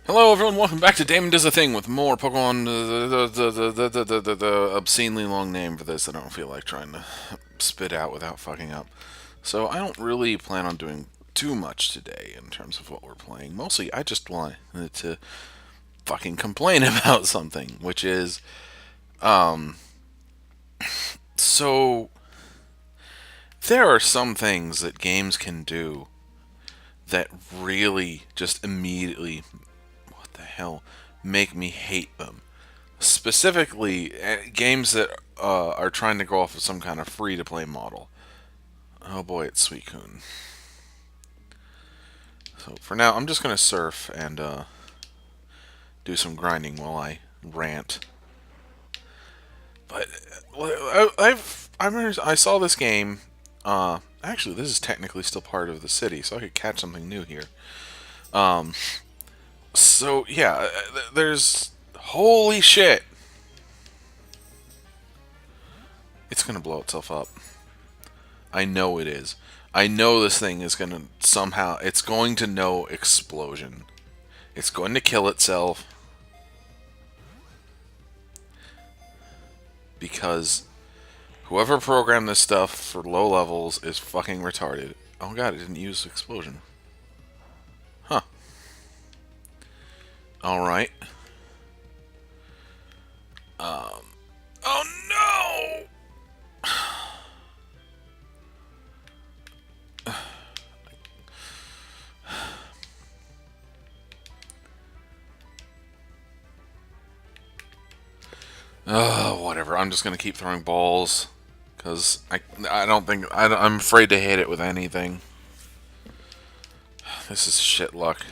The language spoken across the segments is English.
Hello, everyone. Welcome back to Damon Does a Thing with more Pokemon. The obscenely long name for this. I don't feel like trying to spit out without fucking up. So I don't really plan on doing too much today in terms of what we're playing. Mostly, I just wanted to fucking complain about something, which is so there are some things that games can do that really just immediately, what the hell, make me hate them. Specifically, games that are trying to go off of some kind of free to play model. Oh boy, it's Suicune. So for now, I'm just gonna surf and do some grinding while I rant. But I saw this game. Actually, this is technically still part of the city, so I could catch something new here. Um, so yeah, there's holy shit. It's gonna blow itself up. I know it is. I know this thing is going to somehow. It's going to know explosion. It's going to kill itself because whoever programmed this stuff for low levels is fucking retarded. Oh god, it didn't use explosion. Huh. Alright. Oh no! Whatever. I'm just gonna keep throwing balls. Because I don't think. I'm afraid to hit it with anything. This is shit luck.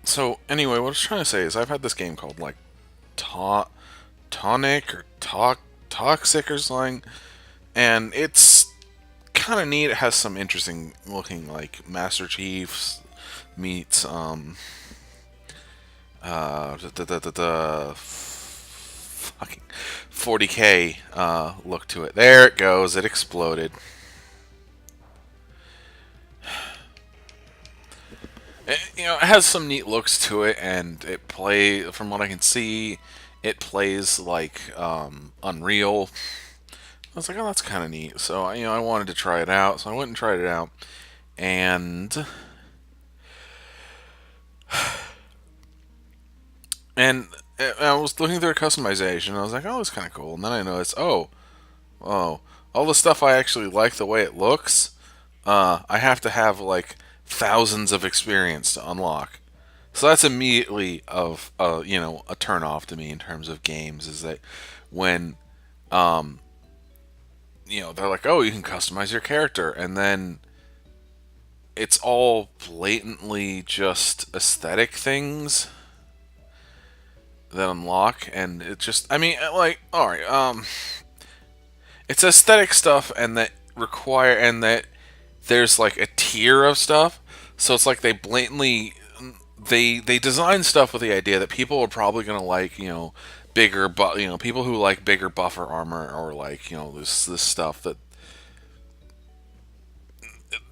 So, anyway, what I was trying to say is I've had this game called, like, Tonic or Toxic or something, and it's kind of neat. It has some interesting looking, like, Master Chiefs meets, fucking 40k, look to it. There it goes. It exploded. It has some neat looks to it, and from what I can see, it plays like Unreal. I was like, oh, that's kind of neat. So, I wanted to try it out, so I went and tried it out, and and I was looking through customization. And I was like, oh, it's kind of cool. And then I noticed, oh, all the stuff I actually like the way it looks. I have to have like thousands of experience to unlock. So that's immediately a turn off to me in terms of games. Is that when they're like, oh, you can customize your character, and then it's all blatantly just aesthetic things that unlock, and it just, I mean, like, all right, it's aesthetic stuff, and that there's like a tier of stuff, so it's like they blatantly they design stuff with the idea that people are probably gonna like, bigger, but people who like bigger buffer armor, or like, this stuff that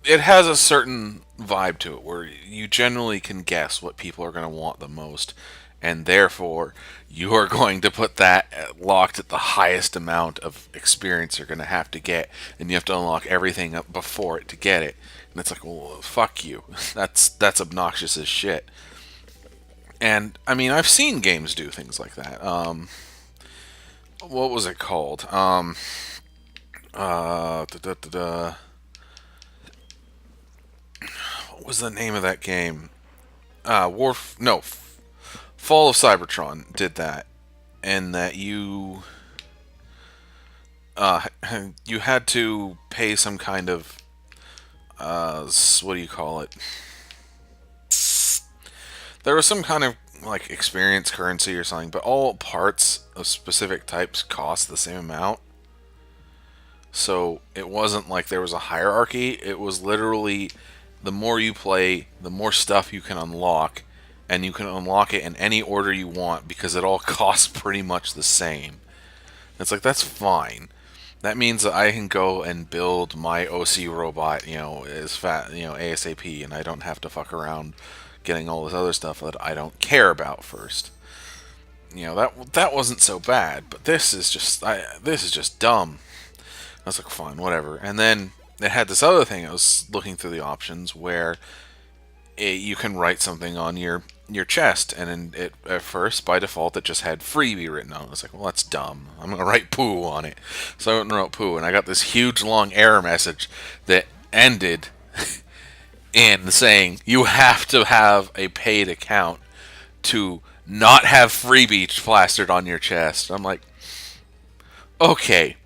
it has a certain vibe to it where you generally can guess what people are going to want the most, and therefore you are going to put that locked at the highest amount of experience you're going to have to get, and you have to unlock everything up before it to get it. And it's like, well, fuck you. That's obnoxious as shit. And I mean, I've seen games do things like that. What was it called? Da, da, da, da. What was the name of that game? No, Fall of Cybertron did that, and that uh, you had to pay some kind of what do you call it? There was some kind of like experience currency or something, but all parts of specific types cost the same amount. So it wasn't like there was a hierarchy. It was literally the more you play, the more stuff you can unlock, and you can unlock it in any order you want because it all costs pretty much the same. It's like, that's fine. That means that I can go and build my OC robot, as fat, ASAP, and I don't have to fuck around getting all this other stuff that I don't care about first. That wasn't so bad, but this is just dumb. I was like, fine, whatever. And then it had this other thing. I was looking through the options where you can write something on your chest, and at first by default it just had freebie written on it. I was like, well, that's dumb. I'm gonna write poo on it. So I went and wrote poo, and I got this huge long error message that ended in saying you have to have a paid account to not have freebie plastered on your chest. I'm like, okay,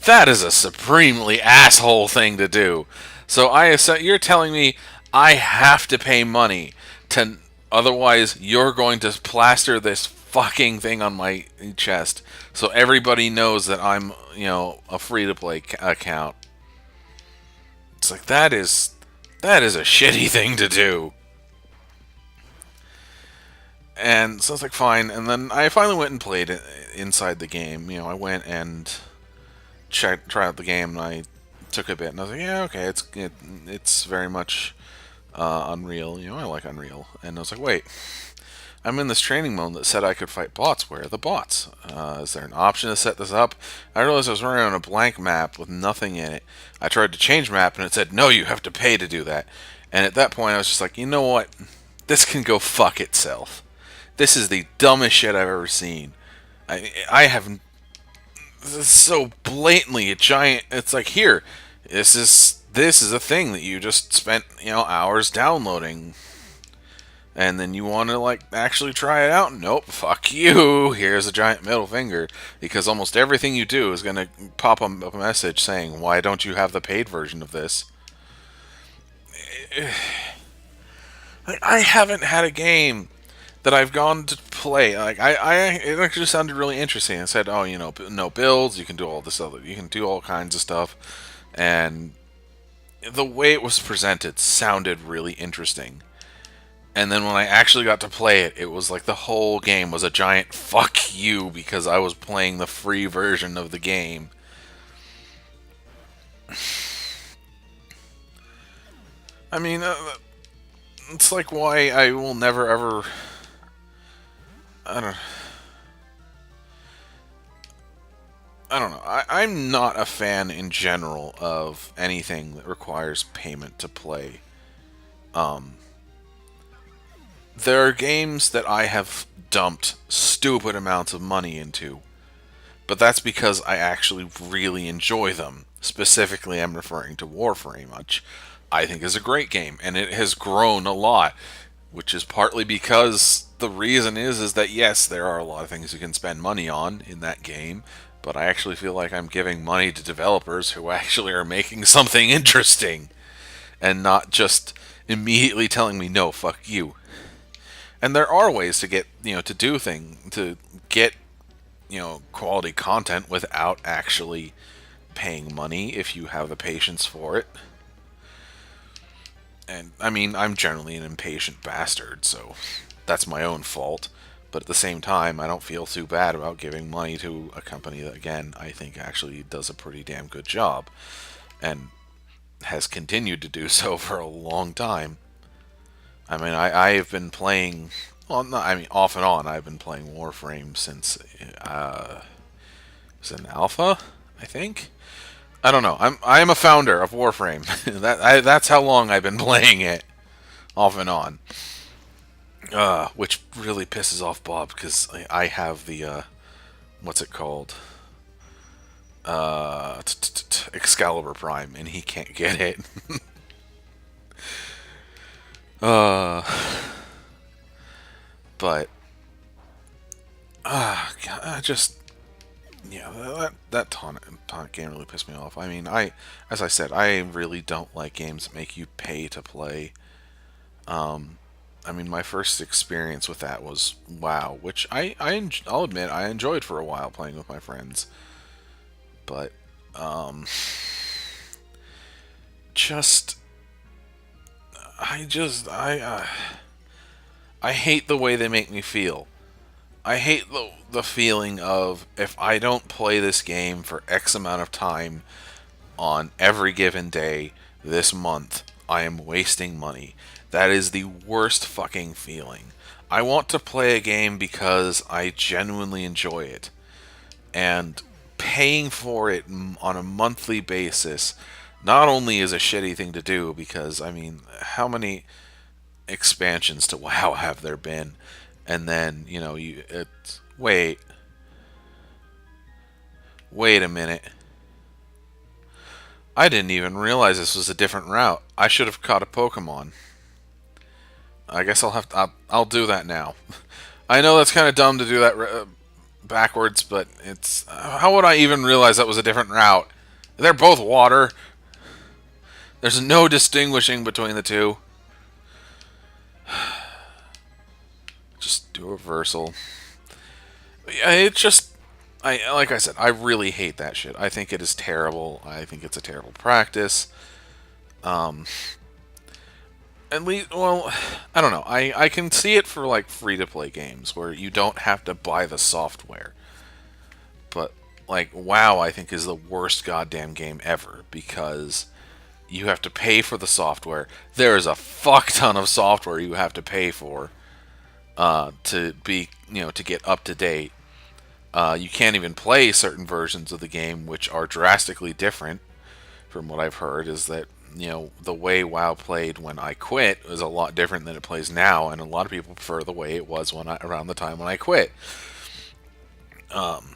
that is a supremely asshole thing to do. You're telling me I have to pay money to, otherwise you're going to plaster this fucking thing on my chest so everybody knows that I'm, a free to play account. It's like that is a shitty thing to do. And so I was like, fine. And then I finally went and played it inside the game. I went and tried out the game, and I took a bit, and I was like, yeah, okay, it's very much Unreal. I like Unreal. And I was like, wait, I'm in this training mode that said I could fight bots. Where are the bots? Is there an option to set this up? I realized I was running on a blank map with nothing in it. I tried to change map, and it said, no, you have to pay to do that. And at that point, I was just like, you know what? This can go fuck itself. This is the dumbest shit I've ever seen. I haven't. This is so blatantly a giant. It's like, here, this is a thing that you just spent hours downloading, and then you want to like actually try it out. Nope, fuck you. Here's a giant middle finger, because almost everything you do is gonna pop up a message saying, why don't you have the paid version of this? I haven't had a game that I've gone to play. Like it actually sounded really interesting. I said, oh, no builds. You can do all this other. You can do all kinds of stuff, and the way it was presented sounded really interesting. And then when I actually got to play it, it was like the whole game was a giant fuck you because I was playing the free version of the game. I mean, it's like why I will never ever. I don't. I don't know. I'm not a fan in general of anything that requires payment to play. Um, there are games that I have dumped stupid amounts of money into, but that's because I actually really enjoy them. Specifically, I'm referring to Warframe, which I think is a great game, and it has grown a lot, which is partly because the reason is that yes, there are a lot of things you can spend money on in that game, but I actually feel like I'm giving money to developers who actually are making something interesting and not just immediately telling me no, fuck you. And there are ways to get, to get, quality content without actually paying money if you have the patience for it. And I mean, I'm generally an impatient bastard, so that's my own fault. But at the same time, I don't feel too bad about giving money to a company that, again, I think actually does a pretty damn good job and has continued to do so for a long time. I mean, I have been playing, well, not, I mean, off and on, I've been playing Warframe since, it was an alpha, I think? I don't know. I am a founder of Warframe. That's how long I've been playing it, off and on. Which really pisses off Bob because I have the what's it called? Excalibur Prime, and he can't get it. uh, but God, I just yeah, that taunt game really pissed me off. I mean, as I said, I really don't like games that make you pay to play. Um, I mean, my first experience with that was WoW, which I'll admit I enjoyed for a while playing with my friends, but um, just I hate the way they make me feel. I hate the feeling of if I don't play this game for X amount of time on every given day this month, I am wasting money. That is the worst fucking feeling. I want to play a game because I genuinely enjoy it. And paying for it on a monthly basis not only is a shitty thing to do because, I mean, how many expansions to WoW have there been? And then, wait a minute. I didn't even realize this was a different route. I should have caught a Pokemon. I guess I'll do that now. I know that's kind of dumb to do that backwards, but it's how would I even realize that was a different route? They're both water. There's no distinguishing between the two. Just do a reversal. Yeah, it's just like I said, I really hate that shit. I think it is terrible. I think it's a terrible practice. Um, at least, well, I don't know. I can see it for like free to play games where you don't have to buy the software. But like WoW, I think is the worst goddamn game ever because you have to pay for the software. There is a fuck ton of software you have to pay for to be, to get up to date. You can't even play certain versions of the game, which are drastically different. From what I've heard, is that the way WoW played when I quit is a lot different than it plays now, and a lot of people prefer the way it was around the time when I quit. Um,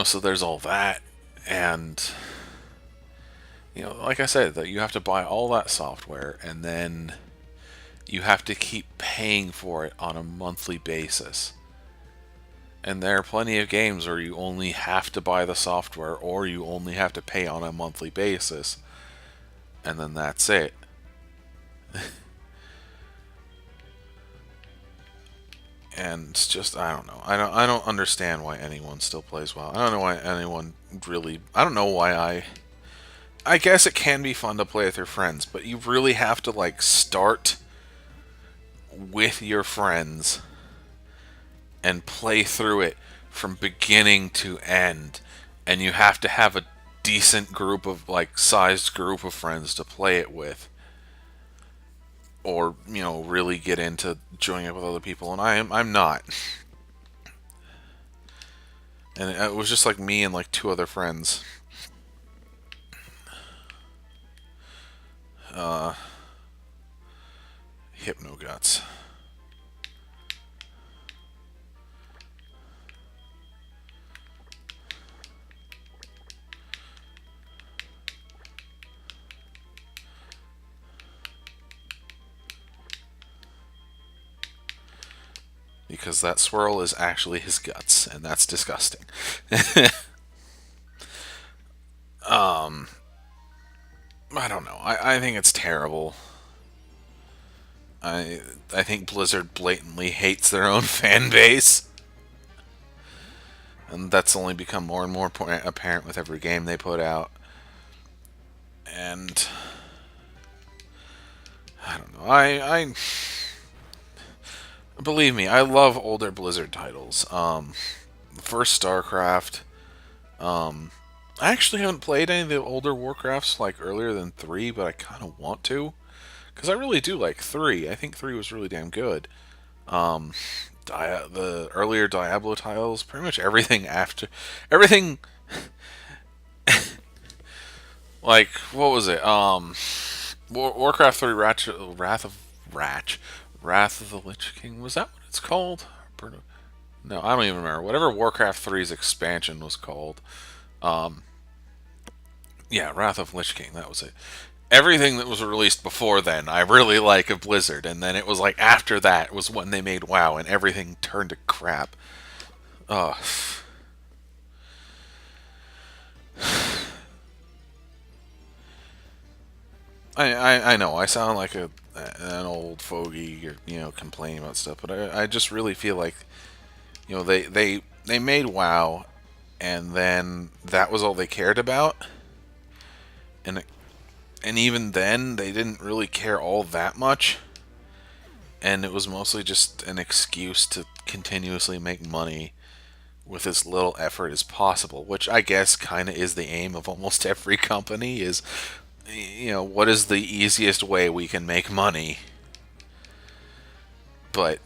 so there's all that, and like I said, that you have to buy all that software, and then you have to keep paying for it on a monthly basis. And there are plenty of games where you only have to buy the software or you only have to pay on a monthly basis. And then that's it. And it's just, I don't know. I don't understand why anyone still plays WoW. I don't know why anyone really, I don't know why I guess it can be fun to play with your friends, but you really have to like start with your friends and play through it from beginning to end, and you have to have a decent group of like sized group of friends to play it with, or really get into joining up with other people. And I'm not, and it was just like me and like two other friends. Hypno Guts. Because that swirl is actually his guts, and that's disgusting. um, I don't know. I think it's terrible. I think Blizzard blatantly hates their own fan base, and that's only become more and more apparent with every game they put out. And I don't know. I believe me, I love older Blizzard titles. First StarCraft. I actually haven't played any of the older Warcrafts like earlier than 3, but I kind of want to. Because I really do like 3. I think 3 was really damn good. Um, the earlier Diablo titles, pretty much everything after. Everything. Like, what was it? Warcraft 3 Wrath of the Lich King. Was that what it's called? No, I don't even remember. Whatever Warcraft 3's expansion was called. Um, yeah, Wrath of Lich King. That was it. Everything that was released before then, I really like of Blizzard, and then it was like after that was when they made WoW, and everything turned to crap. Ugh. I know I sound like an old fogey, or, complaining about stuff, but I just really feel like they made WoW, and then that was all they cared about, and even then they didn't really care all that much. and it was mostly just an excuse to continuously make money with as little effort as possible, which I guess kind of is the aim of almost every company is, what is the easiest way we can make money? But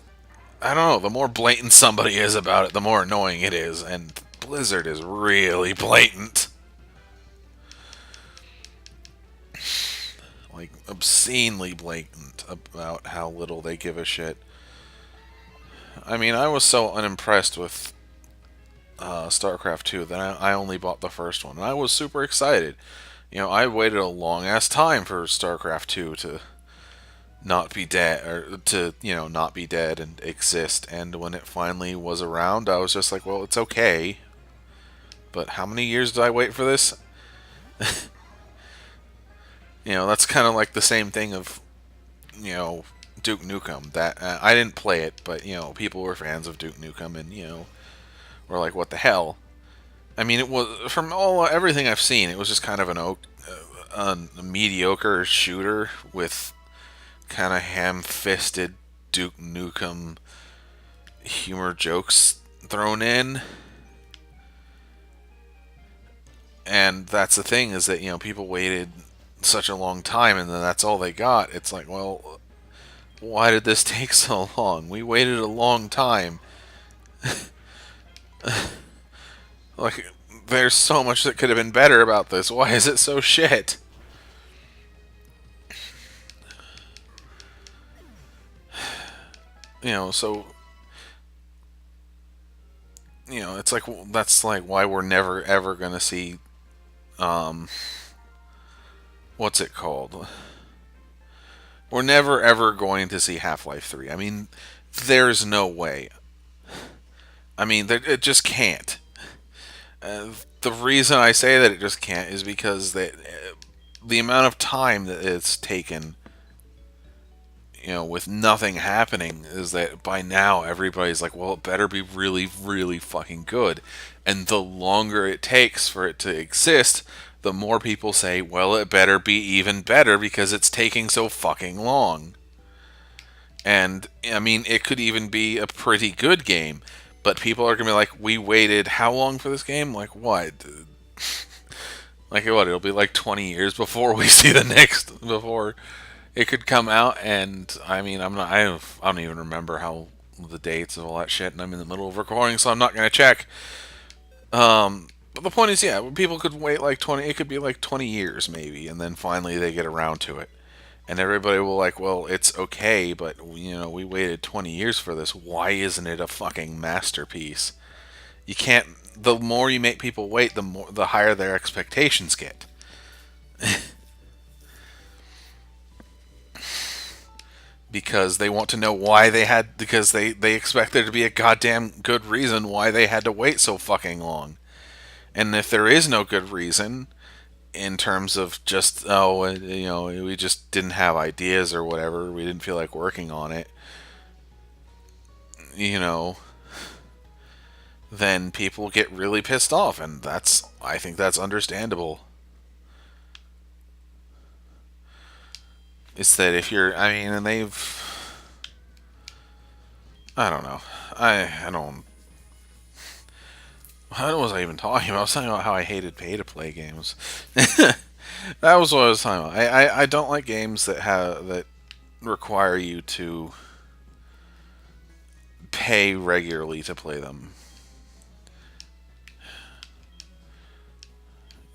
I don't know, the more blatant somebody is about it, the more annoying it is, and Blizzard is really blatant. Like, obscenely blatant about how little they give a shit. I mean, I was so unimpressed with StarCraft 2 that I only bought the first one, and I was super excited. I waited a long ass time for StarCraft 2 to not be dead, or to, not be dead and exist, and when it finally was around, I was just like, well, it's okay. But how many years did I wait for this? That's kind of like the same thing of, Duke Nukem. That I didn't play it, but people were fans of Duke Nukem, and were like, "What the hell?" I mean, it was from everything I've seen, it was just kind of a mediocre shooter with kind of ham-fisted Duke Nukem humor jokes thrown in. And that's the thing, is that people waited such a long time, and then that's all they got. It's like, well, why did this take so long? We waited a long time. Like, there's so much that could have been better about this. Why is it so shit? So it's like, that's like why we're never ever gonna see what's it called? We're never ever going to see Half-Life 3. I mean, there's no way. I mean, it just can't. The reason I say that it just can't is because the amount of time that it's taken, with nothing happening, is that by now everybody's like, well, it better be really, really fucking good. And the longer it takes for it to exist, the more people say, well, it better be even better because it's taking so fucking long. And, I mean, it could even be a pretty good game, but people are going to be like, we waited how long for this game? Like, what? Like, what? It'll be like 20 years before we see the next, before it could come out. And, I mean, I don't even remember how the dates of all that shit, and I'm in the middle of recording, so I'm not going to check. But the point is, yeah, people could wait like 20, it could be like 20 years maybe, and then finally they get around to it. And everybody will like, well, it's okay, but we waited 20 years for this. Why isn't it a fucking masterpiece? You can't. The more you make people wait, the higher their expectations get. Because they want to know why because they expect there to be a goddamn good reason why they had to wait so fucking long. And if there is no good reason, in terms of just, we just didn't have ideas or whatever, we didn't feel like working on it, you know, then people get really pissed off, and I think that's understandable. It's that if you're, I mean, and I don't know, I don't, what was I even talking about? I was talking about how I hated pay-to-play games. That was what I was talking about. I don't like games that require you to pay regularly to play them.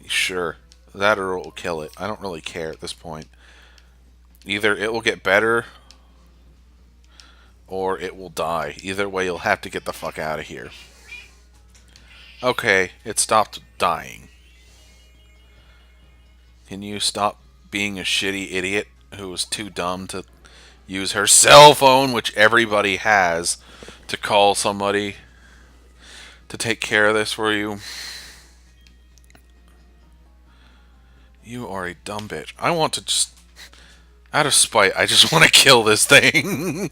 Sure, that or it will kill it. I don't really care at this point. Either it will get better or it will die. Either way, you'll have to get the fuck out of here. Okay, it stopped dying. Can you stop being a shitty idiot who was too dumb to use her cell phone, which everybody has, to call somebody to take care of this for you? You are a dumb bitch. I want to just, out of spite, I just want to kill this thing.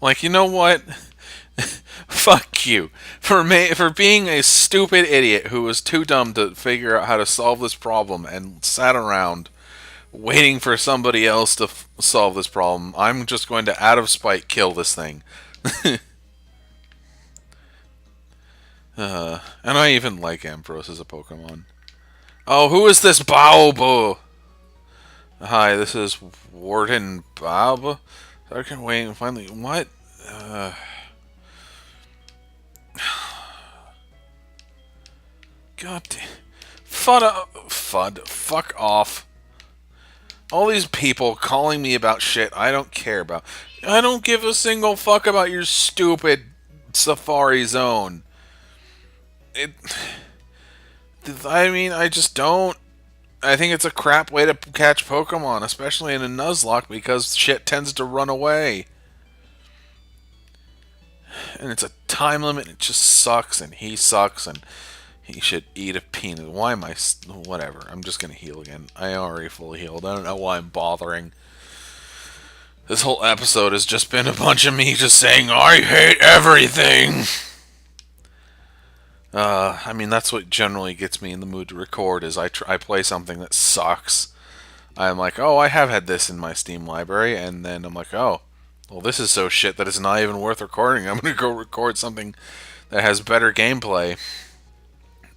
Like, you know what? Fuck you for being a stupid idiot who was too dumb to figure out how to solve this problem and sat around waiting for somebody else to solve this problem. I'm just going to, out of spite, kill this thing. And I even like Ampharos as a Pokemon. Oh, who is this Baobo? Hi, this is Warden Bob. I can wait and finally. What? God damn. Fud. Fuck off. All these people calling me about shit I don't care about. I don't give a single fuck about your stupid Safari Zone. It. I mean, I just don't. I think it's a crap way to catch Pokemon, especially in a Nuzlocke, because shit tends to run away. And it's a time limit, and it just sucks, and he sucks, and he should eat a peanut. Why am I... Whatever, I'm just gonna heal again. I already fully healed. I don't know why I'm bothering. This whole episode has just been a bunch of me just saying, I hate everything! I mean, that's what generally gets me in the mood to record, is I play something that sucks. I'm like, oh, I have had this in my Steam library, and then I'm like, oh, well, this is so shit that it's not even worth recording. I'm going to go record something that has better gameplay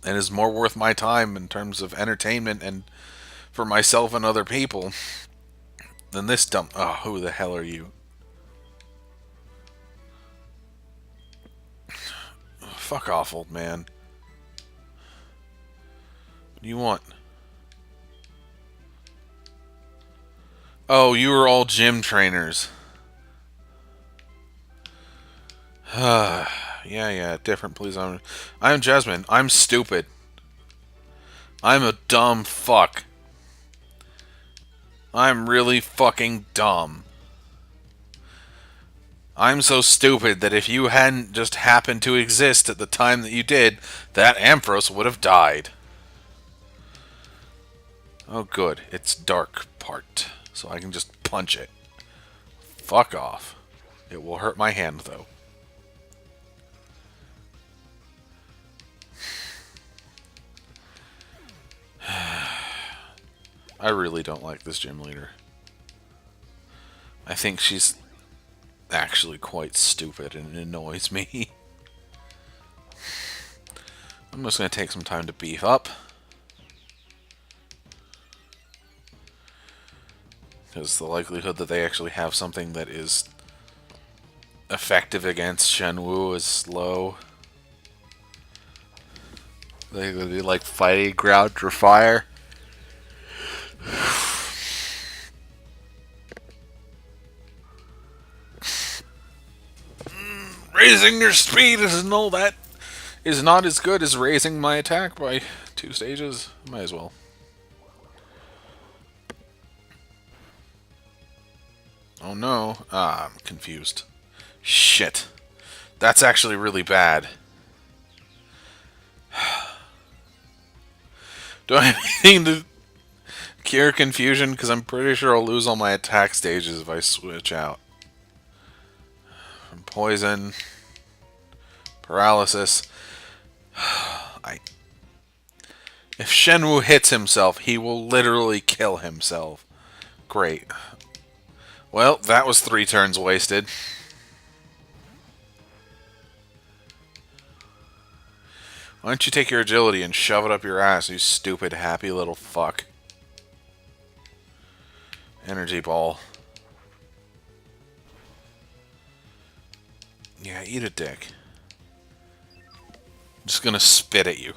and is more worth my time in terms of entertainment and for myself and other people than this dumb... Oh, who the hell are you? Fuck off, old man. What do you want? Oh, you were all gym trainers. Yeah, different, please. I'm Jasmine. I'm stupid. I'm a dumb fuck. I'm really fucking dumb. I'm so stupid that if you hadn't just happened to exist at the time that you did, that Ampharos would have died. Oh good, it's dark part, so I can just punch it. Fuck off. It will hurt my hand, though. I really don't like this gym leader. I think she's actually quite stupid and it annoys me. I'm just going to take some time to beef up. Because the likelihood that they actually have something that is effective against Shenwu is low. They would be like fighting ground for fire. Raising your speed is not as good as raising my attack by 2 stages. Might as well. Oh no. I'm confused. Shit. That's actually really bad. Do I have anything to cure confusion? Because I'm pretty sure I'll lose all my attack stages if I switch out. From poison, paralysis. If Shenwu hits himself, he will literally kill himself. Great. Well, that was 3 turns wasted. Why don't you take your agility and shove it up your ass, you stupid, happy little fuck. Energy ball. Yeah, eat a dick. I'm just gonna spit at you.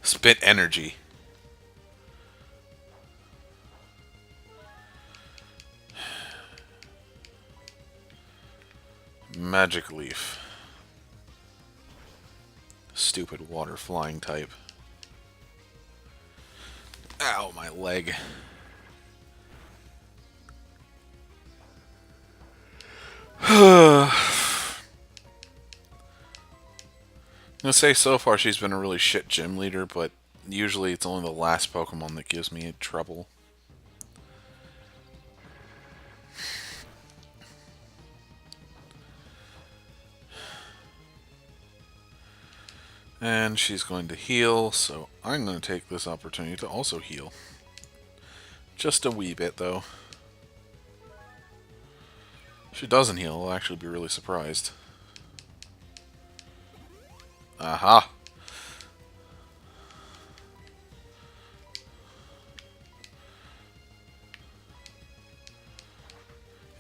Spit energy. Magic Leaf. Stupid water flying type. Ow, my leg. I'm gonna say so far she's been a really shit gym leader, but usually it's only the last Pokemon that gives me trouble. And she's going to heal, so I'm going to take this opportunity to also heal. Just a wee bit, though. If she doesn't heal, I'll actually be really surprised. Aha!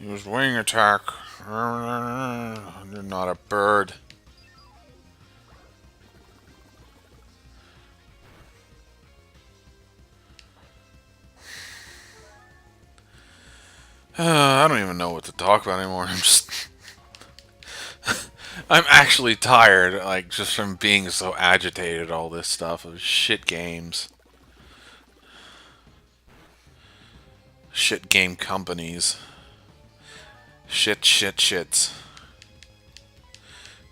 Use wing attack. You're not a bird. I don't even know what to talk about anymore. I'm actually tired, like, just from being so agitated, all this stuff of shit games. Shit game companies. Shits.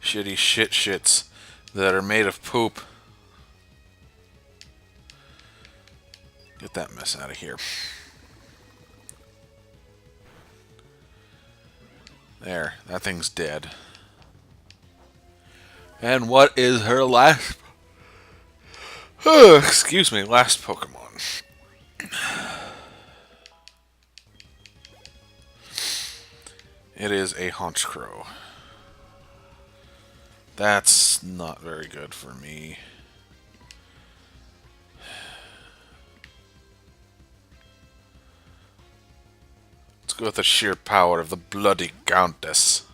Shitty shits that are made of poop. Get that mess out of here. There, that thing's dead. And what is her last... excuse me, last Pokemon. It is a Honchkrow. That's not very good for me. Let's go with the sheer power of the bloody Countess.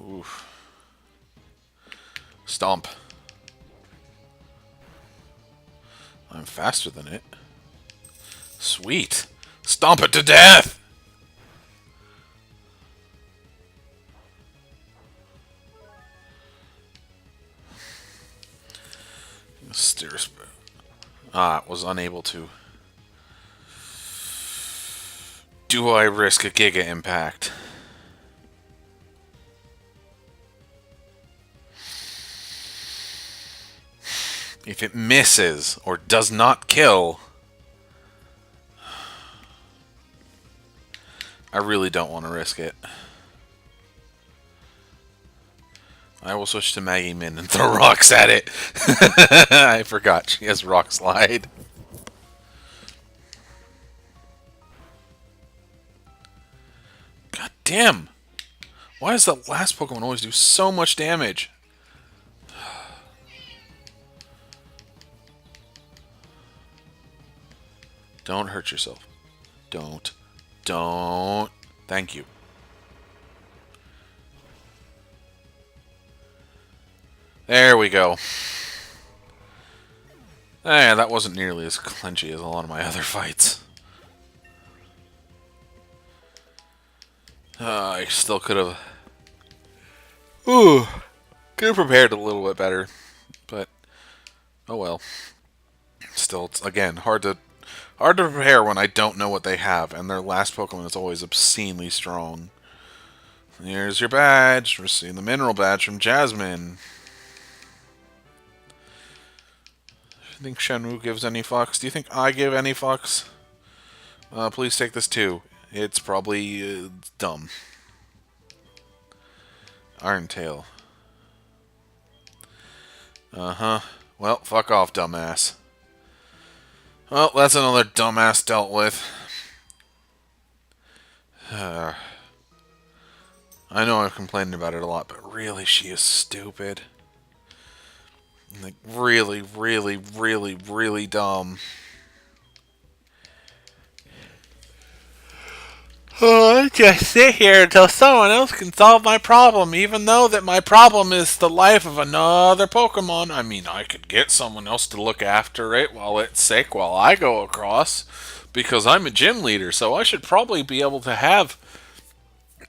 Oof. Stomp. I'm faster than it. Sweet. Stomp it to death! Steers. Was unable to. Do I risk a Giga Impact? If it misses or does not kill, I really don't want to risk it. I will switch to Maggie Min and throw rocks at it. I forgot she has Rock Slide. God damn! Why does the last Pokemon always do so much damage? Don't hurt yourself. Don't. Thank you. There we go. That wasn't nearly as clinchy as a lot of my other fights. I still could have... could have prepared a little bit better. But, oh well. Still, it's, again, hard to prepare when I don't know what they have, and their last Pokemon is always obscenely strong. Here's your badge. Receive the mineral badge from Jasmine. Do you think Shenmue gives any fucks? Do you think I give any fucks? Please take this too. It's probably dumb. Iron Tail. Uh-huh. Well, fuck off, dumbass. Well, that's another dumbass dealt with. I know I've complained about it a lot, but really, she is stupid. Like, really, really, really, really dumb. I just sit here until someone else can solve my problem, even though that my problem is the life of another Pokemon. I mean, I could get someone else to look after it while it's sick while I go across, because I'm a gym leader, so I should probably be able to have,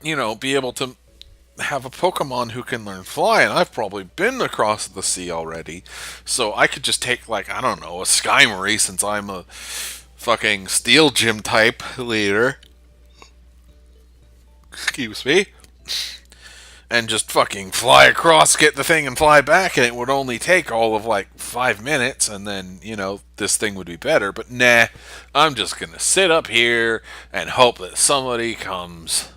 be able to have a Pokemon who can learn Fly, and I've probably been across the sea already, so I could just take, like, I don't know, a Skymory, since I'm a fucking Steel Gym type leader. Excuse me. And just fucking fly across, get the thing, and fly back, and it would only take all of, like, 5 minutes, and then, this thing would be better, but nah, I'm just gonna sit up here and hope that somebody comes.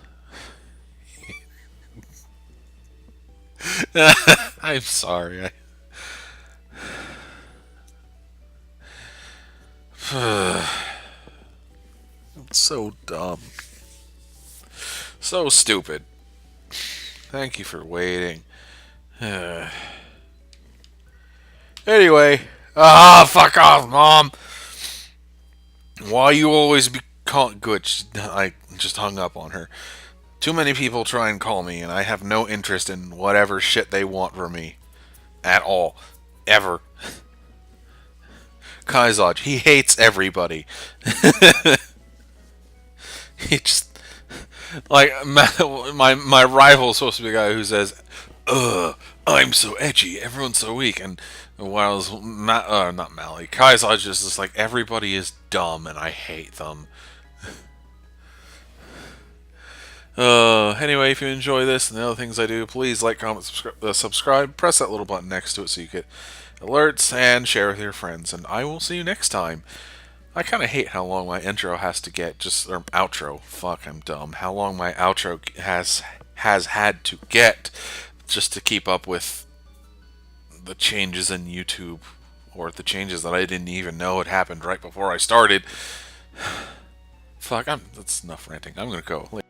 I'm sorry. It's so dumb. So stupid. Thank you for waiting. Anyway. Fuck off, Mom! Why you always be good? I just hung up on her. Too many people try and call me, and I have no interest in whatever shit they want from me. At all. Ever. Kaizaj, he hates everybody. He just like my rival is supposed to be a guy who says, "Ugh, I'm so edgy. Everyone's so weak." And while not Mally, Kaizaj is just like everybody is dumb and I hate them. Anyway, if you enjoy this and the other things I do, please like, comment, subscribe. Press that little button next to it so you get alerts and share with your friends. And I will see you next time. I kind of hate how long my intro has to get, or outro. Fuck, I'm dumb. How long my outro has had to get just to keep up with the changes in YouTube, or the changes that I didn't even know had happened right before I started. Fuck, that's enough ranting. I'm gonna go.